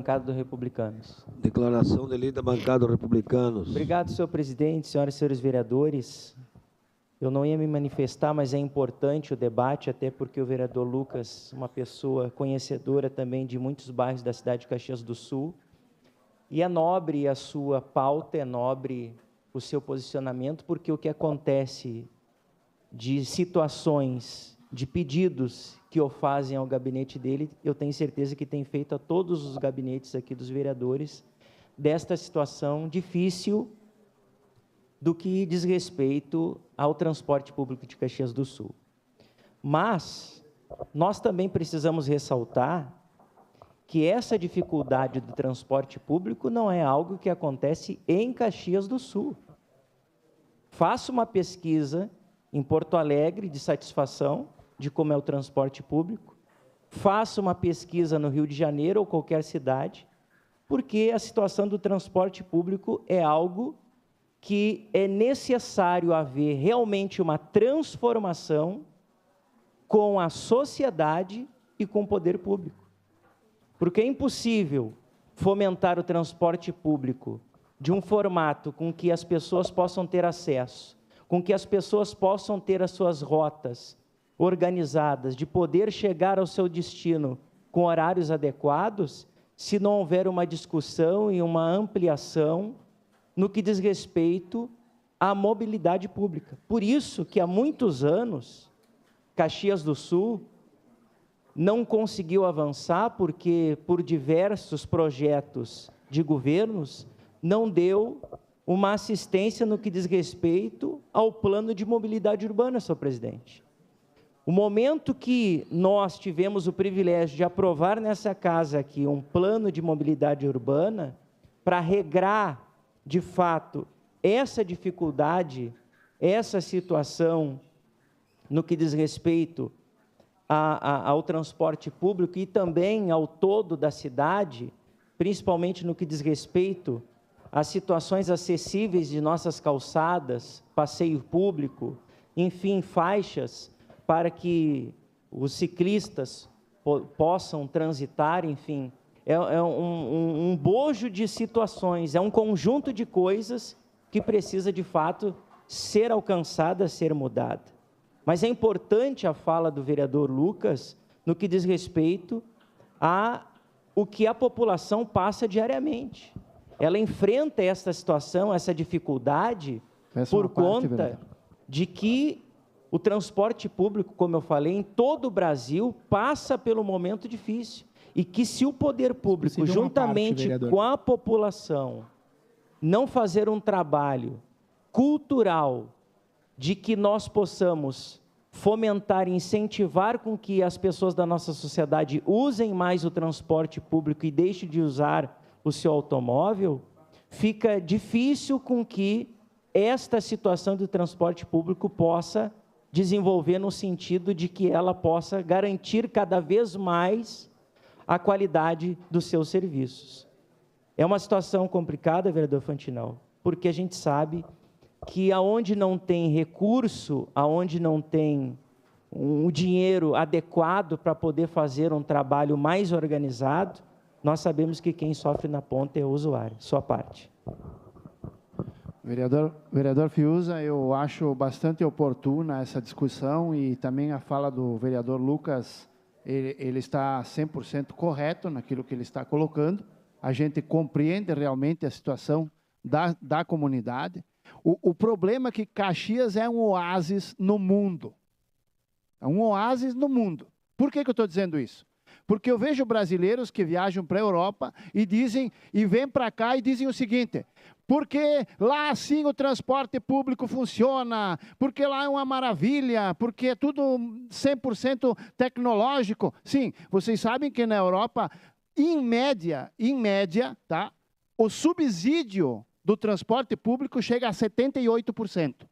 Bancada do Republicanos. Declaração de líder da bancada dos Republicanos. Obrigado, senhor presidente, senhoras e senhores vereadores. Eu não ia me manifestar, mas é importante o debate, até porque o vereador Lucas, uma pessoa conhecedora também de muitos bairros da cidade de Caxias do Sul, e é nobre a sua pauta, é nobre o seu posicionamento, porque o que acontece de situações, de pedidos que o fazem ao gabinete dele, eu tenho certeza que tem feito a todos os gabinetes aqui dos vereadores, desta situação difícil do que diz respeito ao transporte público de Caxias do Sul. Mas nós também precisamos ressaltar que essa dificuldade do transporte público não é algo que acontece em Caxias do Sul. Faça uma pesquisa em Porto Alegre de satisfação de como é o transporte público, faça uma pesquisa no Rio de Janeiro ou qualquer cidade, porque a situação do transporte público é algo que é necessário haver realmente uma transformação com a sociedade e com o poder público. Porque é impossível fomentar o transporte público de um formato com que as pessoas possam ter acesso, com que as pessoas possam ter as suas rotas organizadas, de poder chegar ao seu destino com horários adequados, se não houver uma discussão e uma ampliação no que diz respeito à mobilidade pública. Por isso que há muitos anos, Caxias do Sul não conseguiu avançar, porque por diversos projetos de governos, não deu uma assistência no que diz respeito ao plano de mobilidade urbana, senhor presidente. O momento que nós tivemos o privilégio de aprovar nessa casa aqui um plano de mobilidade urbana, para regrar, de fato, essa dificuldade, essa situação no que diz respeito ao transporte público e também ao todo da cidade, principalmente no que diz respeito às situações acessíveis de nossas calçadas, passeio público, enfim, faixas, para que os ciclistas possam transitar, enfim, é um bojo de situações, é um conjunto de coisas que precisa, de fato, ser alcançada, ser mudada. Mas é importante a fala do vereador Lucas no que diz respeito a o que a população passa diariamente. Ela enfrenta essa situação, essa dificuldade, por conta de que o transporte público, como eu falei, em todo o Brasil, passa pelo momento difícil. E que se o poder público, juntamente com a população, não fazer um trabalho cultural de que nós possamos fomentar e incentivar com que as pessoas da nossa sociedade usem mais o transporte público e deixem de usar o seu automóvel, fica difícil com que esta situação do transporte público possa desenvolver no sentido de que ela possa garantir cada vez mais a qualidade dos seus serviços. É uma situação complicada, vereador Fantinal, porque a gente sabe que aonde não tem recurso, aonde não tem um dinheiro adequado para poder fazer um trabalho mais organizado, nós sabemos que quem sofre na ponta é o usuário, sua parte. Vereador Fiuza, eu acho bastante oportuna essa discussão e também a fala do vereador Lucas, ele está 100% correto naquilo que ele está colocando. A gente compreende realmente a situação da comunidade. O problema é que Caxias é um oásis no mundo. É um oásis no mundo. Por que eu estou dizendo isso? Porque eu vejo brasileiros que viajam para a Europa e dizem, e vêm para cá e dizem o seguinte: porque lá sim o transporte público funciona, porque lá é uma maravilha, porque é tudo 100% tecnológico. Sim, vocês sabem que na Europa, em média, tá, o subsídio do transporte público chega a 78%.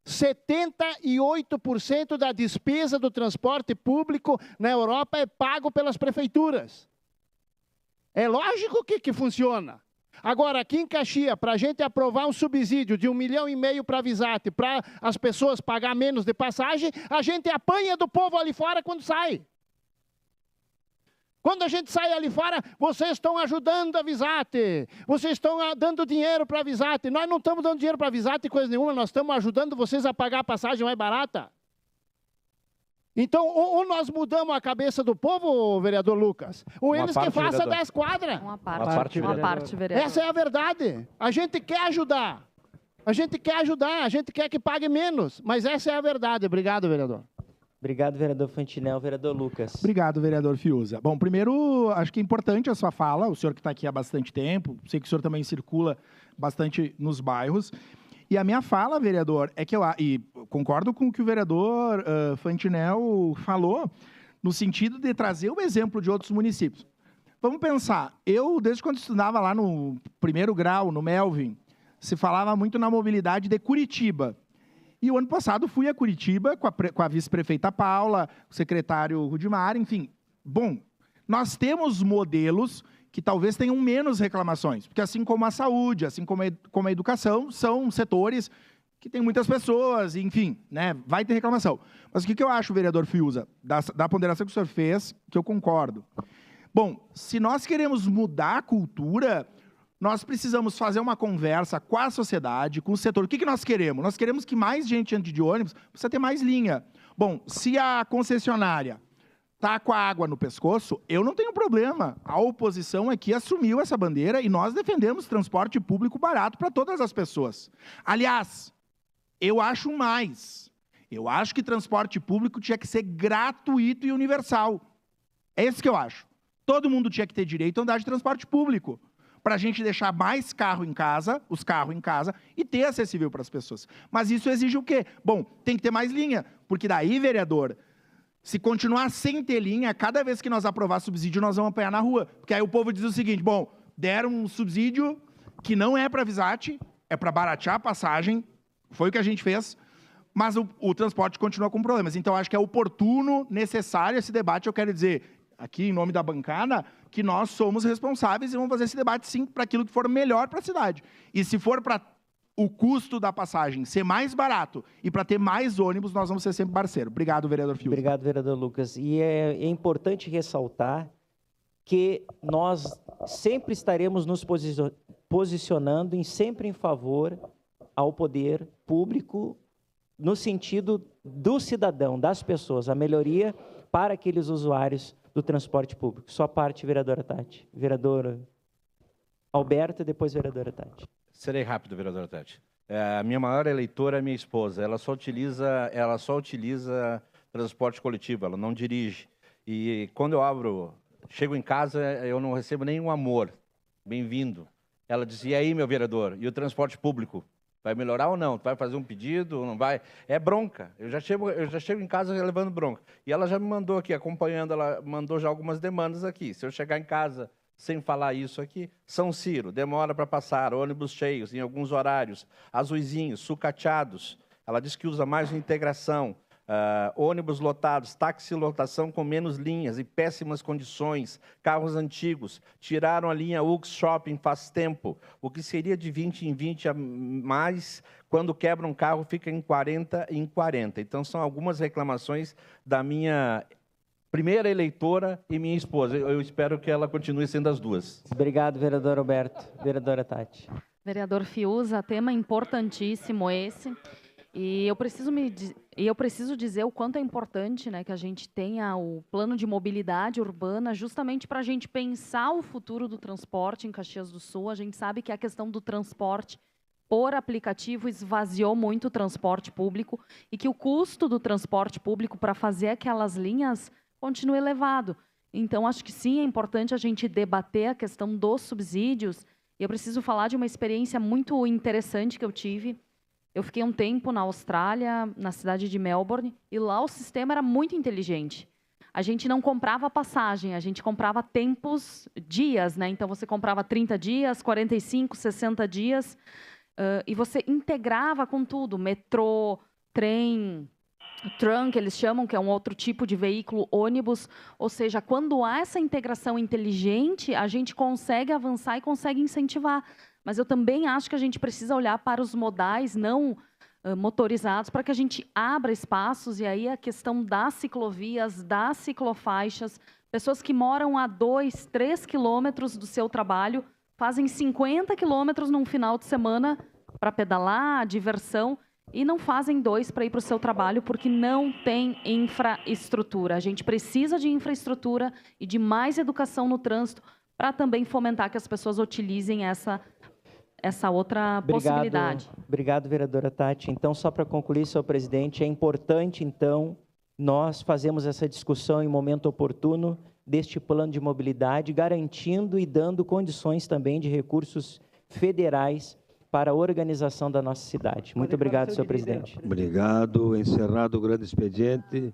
78% da despesa do transporte público na Europa é pago pelas prefeituras. É lógico que funciona. Agora, aqui em Caxias, para a gente aprovar um subsídio de 1,5 milhão para a Visat, para as pessoas pagar menos de passagem, a gente apanha do povo ali fora quando sai. Quando a gente sai ali fora, vocês estão ajudando a Visate, vocês estão dando dinheiro para a Visate. Nós não estamos dando dinheiro para a Visate coisa nenhuma, nós estamos ajudando vocês a pagar a passagem mais barata. Então, ou nós mudamos a cabeça do povo, vereador Lucas, ou eles que façam da esquadra. Uma parte, vereador. Essa é a verdade. A gente quer ajudar. A gente quer que pague menos, mas essa é a verdade. Obrigado, vereador. Obrigado, vereador Fantinel. Vereador Lucas. Obrigado, vereador Fiuza. Bom, primeiro, acho que é importante a sua fala, o senhor que está aqui há bastante tempo, sei que o senhor também circula bastante nos bairros. E a minha fala, vereador, é que e concordo com o que o vereador Fantinel falou, no sentido de trazer o exemplo de outros municípios. Vamos pensar, eu, desde quando estudava lá no primeiro grau, no Melvin, se falava muito na mobilidade de Curitiba. E o ano passado fui a Curitiba com a vice-prefeita Paula, o secretário Rudimar, enfim. Bom, nós temos modelos que talvez tenham menos reclamações, porque assim como a saúde, assim como a educação, são setores que tem muitas pessoas, enfim, né, vai ter reclamação. Mas o que eu acho, vereador Fiuza, da ponderação que o senhor fez, que eu concordo. Bom, se nós queremos mudar a cultura, nós precisamos fazer uma conversa com a sociedade, com o setor. O que nós queremos? Nós queremos que mais gente ande de ônibus, precisa ter mais linha. Bom, se a concessionária está com a água no pescoço, eu não tenho problema. A oposição aqui assumiu essa bandeira e nós defendemos transporte público barato para todas as pessoas. Aliás, eu acho mais. Eu acho que transporte público tinha que ser gratuito e universal. É isso que eu acho. Todo mundo tinha que ter direito a andar de transporte público, para a gente deixar mais carros em casa, e ter acessível para as pessoas. Mas isso exige o quê? Bom, tem que ter mais linha, porque daí, vereador, se continuar sem ter linha, cada vez que nós aprovar subsídio, nós vamos apanhar na rua. Porque aí o povo diz o seguinte, bom, deram um subsídio que não é para a Visate, é para baratear a passagem, foi o que a gente fez, mas o transporte continua com problemas. Então, acho que é oportuno, necessário esse debate. Eu quero dizer, aqui em nome da bancada, que nós somos responsáveis e vamos fazer esse debate, sim, para aquilo que for melhor para a cidade. E se for para o custo da passagem ser mais barato e para ter mais ônibus, nós vamos ser sempre parceiro. Obrigado, vereador Fiuza. Obrigado, vereador Lucas. E é importante ressaltar que nós sempre estaremos nos posicionando sempre em favor ao poder público, no sentido do cidadão, das pessoas, a melhoria para aqueles usuários do transporte público. Sua parte, vereadora Tati. Vereador Alberto e depois vereadora Tati. Serei rápido, vereadora Tati. A minha maior eleitora é minha esposa. Ela só utiliza transporte coletivo, ela não dirige. E quando eu chego em casa, eu não recebo nenhum amor. Bem-vindo. Ela disse, e aí, meu vereador, e o transporte público? Vai melhorar ou não? Tu vai fazer um pedido ou não vai? É bronca. Eu já chego em casa levando bronca. E ela já me mandou aqui, acompanhando, ela mandou já algumas demandas aqui. Se eu chegar em casa sem falar isso aqui, São Ciro, demora para passar, ônibus cheios em alguns horários, azuizinhos, sucateados. Ela diz que usa mais integração, ônibus lotados, táxi lotação com menos linhas e péssimas condições, carros antigos, tiraram a linha UX Shopping faz tempo, o que seria de 20 em 20 a mais, quando quebra um carro fica em 40 em 40. Então são algumas reclamações da minha primeira eleitora e minha esposa. Eu espero que ela continue sendo as duas. Obrigado, vereador Alberto. Vereadora Tati. Vereador Fiuza, tema importantíssimo esse. E eu preciso dizer o quanto é importante, né, que a gente tenha o plano de mobilidade urbana justamente para a gente pensar o futuro do transporte em Caxias do Sul. A gente sabe que a questão do transporte por aplicativo esvaziou muito o transporte público e que o custo do transporte público para fazer aquelas linhas continua elevado. Então, acho que sim, é importante a gente debater a questão dos subsídios. E eu preciso falar de uma experiência muito interessante que eu tive. Eu fiquei um tempo na Austrália, na cidade de Melbourne, e lá o sistema era muito inteligente. A gente não comprava passagem, a gente comprava dias, né? Então, você comprava 30 dias, 45, 60 dias, e você integrava com tudo, metrô, trem, trunk, eles chamam, que é um outro tipo de veículo, ônibus. Ou seja, quando há essa integração inteligente, a gente consegue avançar e consegue incentivar. Mas eu também acho que a gente precisa olhar para os modais não motorizados, para que a gente abra espaços, e aí a questão das ciclovias, das ciclofaixas, Pessoas que moram a 2, 3 quilômetros do seu trabalho, fazem 50 quilômetros num final de semana para pedalar, diversão, e não fazem 2 para ir para o seu trabalho porque não tem infraestrutura. A gente precisa de infraestrutura e de mais educação no trânsito para também fomentar que as pessoas utilizem essa outra possibilidade. Obrigado, vereadora Tati. Então, só para concluir, senhor presidente, é importante, então, nós fazemos essa discussão em momento oportuno deste plano de mobilidade, garantindo e dando condições também de recursos federais para a organização da nossa cidade. Muito obrigado, senhor presidente. Obrigado. Encerrado o grande expediente.